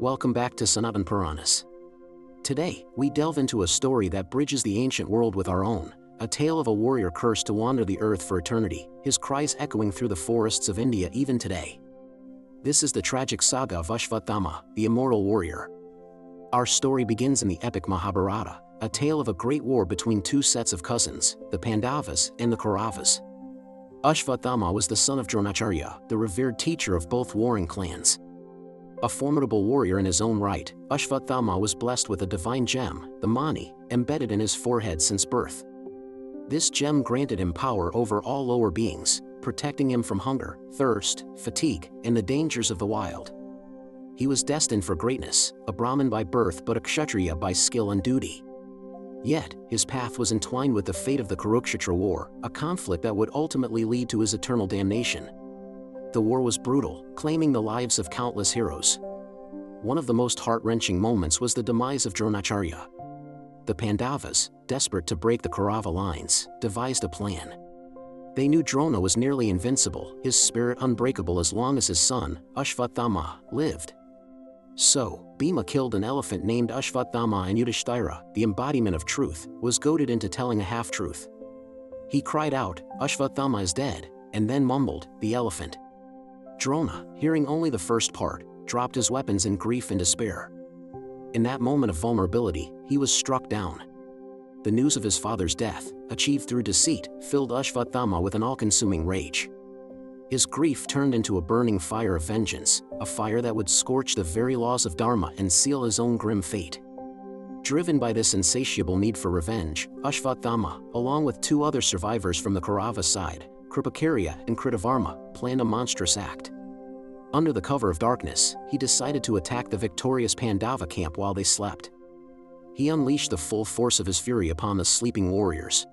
Welcome back to Sanatan Puranas. Today, we delve into a story that bridges the ancient world with our own, a tale of a warrior cursed to wander the earth for eternity, his cries echoing through the forests of India even today. This is the tragic saga of Ashwatthama, the immortal warrior. Our story begins in the epic Mahabharata, a tale of a great war between two sets of cousins, the Pandavas and the Kauravas. Ashwatthama was the son of Dronacharya, the revered teacher of both warring clans. A formidable warrior in his own right, Ashwatthama was blessed with a divine gem, the Mani, embedded in his forehead since birth. This gem granted him power over all lower beings, protecting him from hunger, thirst, fatigue, and the dangers of the wild. He was destined for greatness, a Brahmin by birth but a Kshatriya by skill and duty. Yet, his path was entwined with the fate of the Kurukshetra war, a conflict that would ultimately lead to his eternal damnation. The war was brutal, claiming the lives of countless heroes. One of the most heart-wrenching moments was the demise of Dronacharya. The Pandavas, desperate to break the Kaurava lines, devised a plan. They knew Drona was nearly invincible, his spirit unbreakable as long as his son, Ashwatthama, lived. So, Bhima killed an elephant named Ashwatthama, and Yudhishthira, the embodiment of truth, was goaded into telling a half-truth. He cried out, "Ashwatthama is dead," and then mumbled, "the elephant." Drona, hearing only the first part, dropped his weapons in grief and despair. In that moment of vulnerability, he was struck down. The news of his father's death, achieved through deceit, filled Ashwatthama with an all-consuming rage. His grief turned into a burning fire of vengeance, a fire that would scorch the very laws of Dharma and seal his own grim fate. Driven by this insatiable need for revenge, Ashwatthama, along with two other survivors from the Kaurava side, Kripakarya and Kritavarma, planned a monstrous act. Under the cover of darkness, he decided to attack the victorious Pandava camp while they slept. He unleashed the full force of his fury upon the sleeping warriors.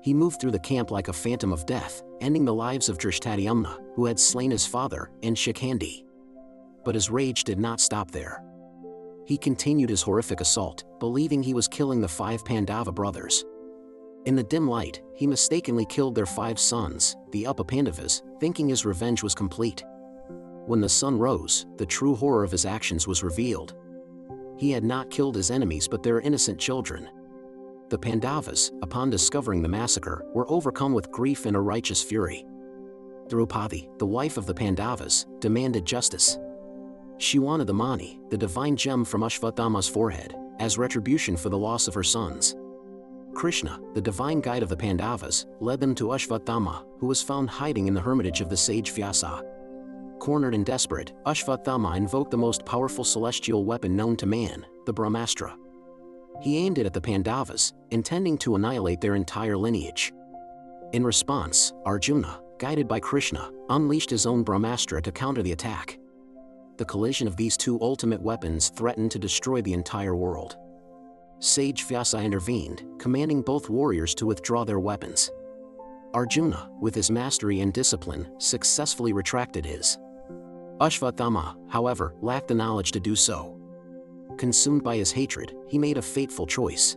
He moved through the camp like a phantom of death, ending the lives of Drishtadyumna, who had slain his father, and Shikhandi. But his rage did not stop there. He continued his horrific assault, believing he was killing the 5 Pandava brothers. In the dim light, he mistakenly killed their 5 sons, the Upapandavas, thinking his revenge was complete. When the sun rose, the true horror of his actions was revealed. He had not killed his enemies but their innocent children. The Pandavas, upon discovering the massacre, were overcome with grief and a righteous fury. Draupadi, the wife of the Pandavas, demanded justice. She wanted the Mani, the divine gem from Ashwatthama's forehead, as retribution for the loss of her sons. Krishna, the divine guide of the Pandavas, led them to Ashwatthama, who was found hiding in the hermitage of the sage Vyasa. Cornered and desperate, Ashwatthama invoked the most powerful celestial weapon known to man, the Brahmastra. He aimed it at the Pandavas, intending to annihilate their entire lineage. In response, Arjuna, guided by Krishna, unleashed his own Brahmastra to counter the attack. The collision of these two ultimate weapons threatened to destroy the entire world. Sage Vyasa intervened, commanding both warriors to withdraw their weapons. Arjuna, with his mastery and discipline, successfully retracted his. Ashwatthama, however, lacked the knowledge to do so. Consumed by his hatred, he made a fateful choice.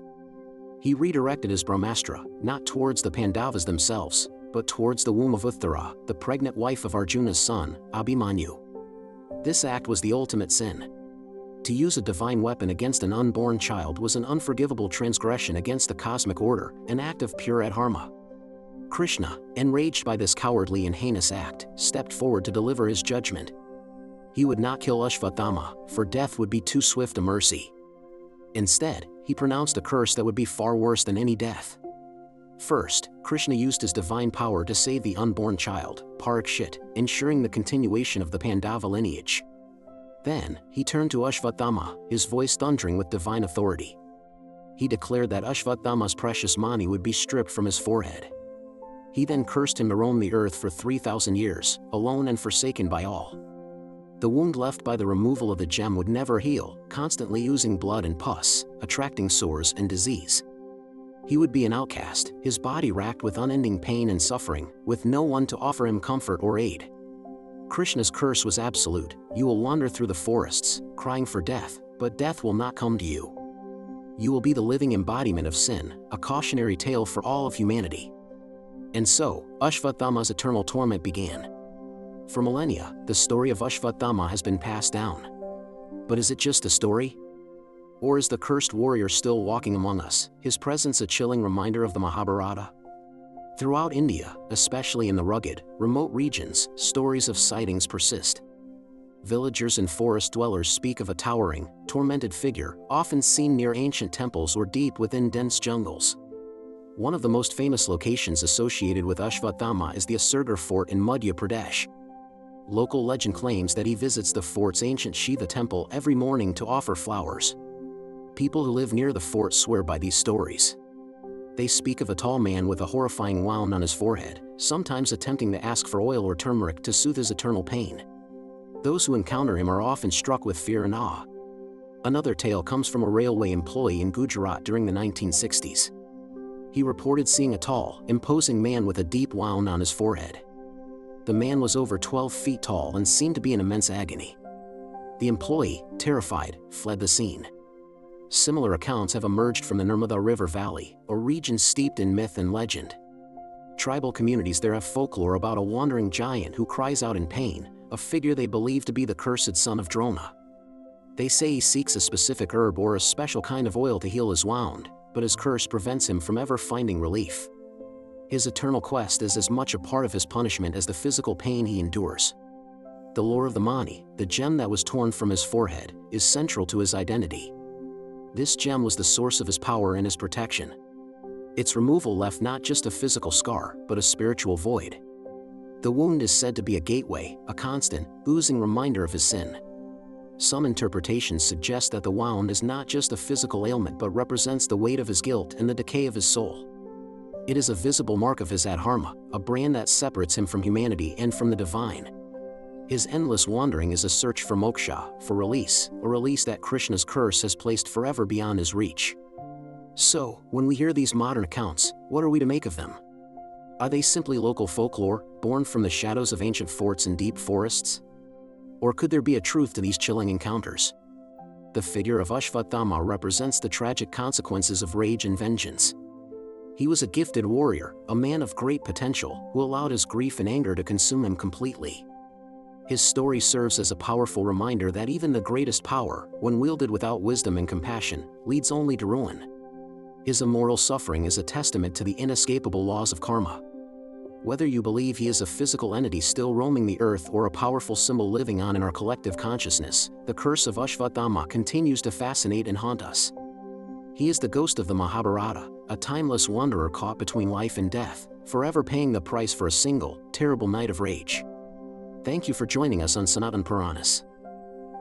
He redirected his Brahmastra, not towards the Pandavas themselves, but towards the womb of Uttara, the pregnant wife of Arjuna's son, Abhimanyu. This act was the ultimate sin. To use a divine weapon against an unborn child was an unforgivable transgression against the cosmic order, an act of pure adharma. Krishna, enraged by this cowardly and heinous act, stepped forward to deliver his judgment. He would not kill Ashwatthama, for death would be too swift a mercy. Instead, he pronounced a curse that would be far worse than any death. First, Krishna used his divine power to save the unborn child, Parikshit, ensuring the continuation of the Pandava lineage. Then, he turned to Ashwatthama, his voice thundering with divine authority. He declared that Ashwatthama's precious Mani would be stripped from his forehead. He then cursed him to roam the earth for 3,000 years, alone and forsaken by all. The wound left by the removal of the gem would never heal, constantly oozing blood and pus, attracting sores and disease. He would be an outcast, his body racked with unending pain and suffering, with no one to offer him comfort or aid. Krishna's curse was absolute. You will wander through the forests, crying for death, but death will not come to you. You will be the living embodiment of sin, a cautionary tale for all of humanity. And so, Ashwatthama's eternal torment began. For millennia, the story of Ashwatthama has been passed down. But is it just a story? Or is the cursed warrior still walking among us, his presence a chilling reminder of the Mahabharata? Throughout India, especially in the rugged, remote regions, stories of sightings persist. Villagers and forest dwellers speak of a towering, tormented figure, often seen near ancient temples or deep within dense jungles. One of the most famous locations associated with Ashwatthama is the Asirgarh Fort in Madhya Pradesh. Local legend claims that he visits the fort's ancient Shiva temple every morning to offer flowers. People who live near the fort swear by these stories. They speak of a tall man with a horrifying wound on his forehead, sometimes attempting to ask for oil or turmeric to soothe his eternal pain. Those who encounter him are often struck with fear and awe. Another tale comes from a railway employee in Gujarat during the 1960s. He reported seeing a tall, imposing man with a deep wound on his forehead. The man was over 12 feet tall and seemed to be in immense agony. The employee, terrified, fled the scene. Similar accounts have emerged from the Nirmada River Valley, a region steeped in myth and legend. Tribal communities there have folklore about a wandering giant who cries out in pain, a figure they believe to be the cursed son of Drona. They say he seeks a specific herb or a special kind of oil to heal his wound, but his curse prevents him from ever finding relief. His eternal quest is as much a part of his punishment as the physical pain he endures. The lore of the Mani, the gem that was torn from his forehead, is central to his identity. This gem was the source of his power and his protection. Its removal left not just a physical scar, but a spiritual void. The wound is said to be a gateway, a constant, oozing reminder of his sin. Some interpretations suggest that the wound is not just a physical ailment but represents the weight of his guilt and the decay of his soul. It is a visible mark of his adharma, a brand that separates him from humanity and from the divine. His endless wandering is a search for moksha, for release, a release that Krishna's curse has placed forever beyond his reach. So, when we hear these modern accounts, what are we to make of them? Are they simply local folklore, born from the shadows of ancient forts and deep forests? Or could there be a truth to these chilling encounters? The figure of Ashwatthama represents the tragic consequences of rage and vengeance. He was a gifted warrior, a man of great potential, who allowed his grief and anger to consume him completely. His story serves as a powerful reminder that even the greatest power, when wielded without wisdom and compassion, leads only to ruin. His immoral suffering is a testament to the inescapable laws of karma. Whether you believe he is a physical entity still roaming the earth or a powerful symbol living on in our collective consciousness, the curse of Ashwatthama continues to fascinate and haunt us. He is the ghost of the Mahabharata, a timeless wanderer caught between life and death, forever paying the price for a single, terrible night of rage. Thank you for joining us on Sanatan Puranas.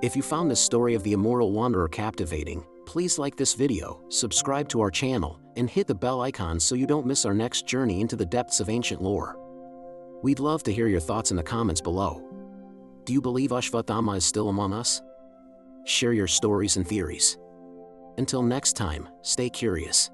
If you found this story of the immoral wanderer captivating, please like this video, subscribe to our channel, and hit the bell icon so you don't miss our next journey into the depths of ancient lore. We'd love to hear your thoughts in the comments below. Do you believe Ashwatthama is still among us? Share your stories and theories. Until next time, stay curious.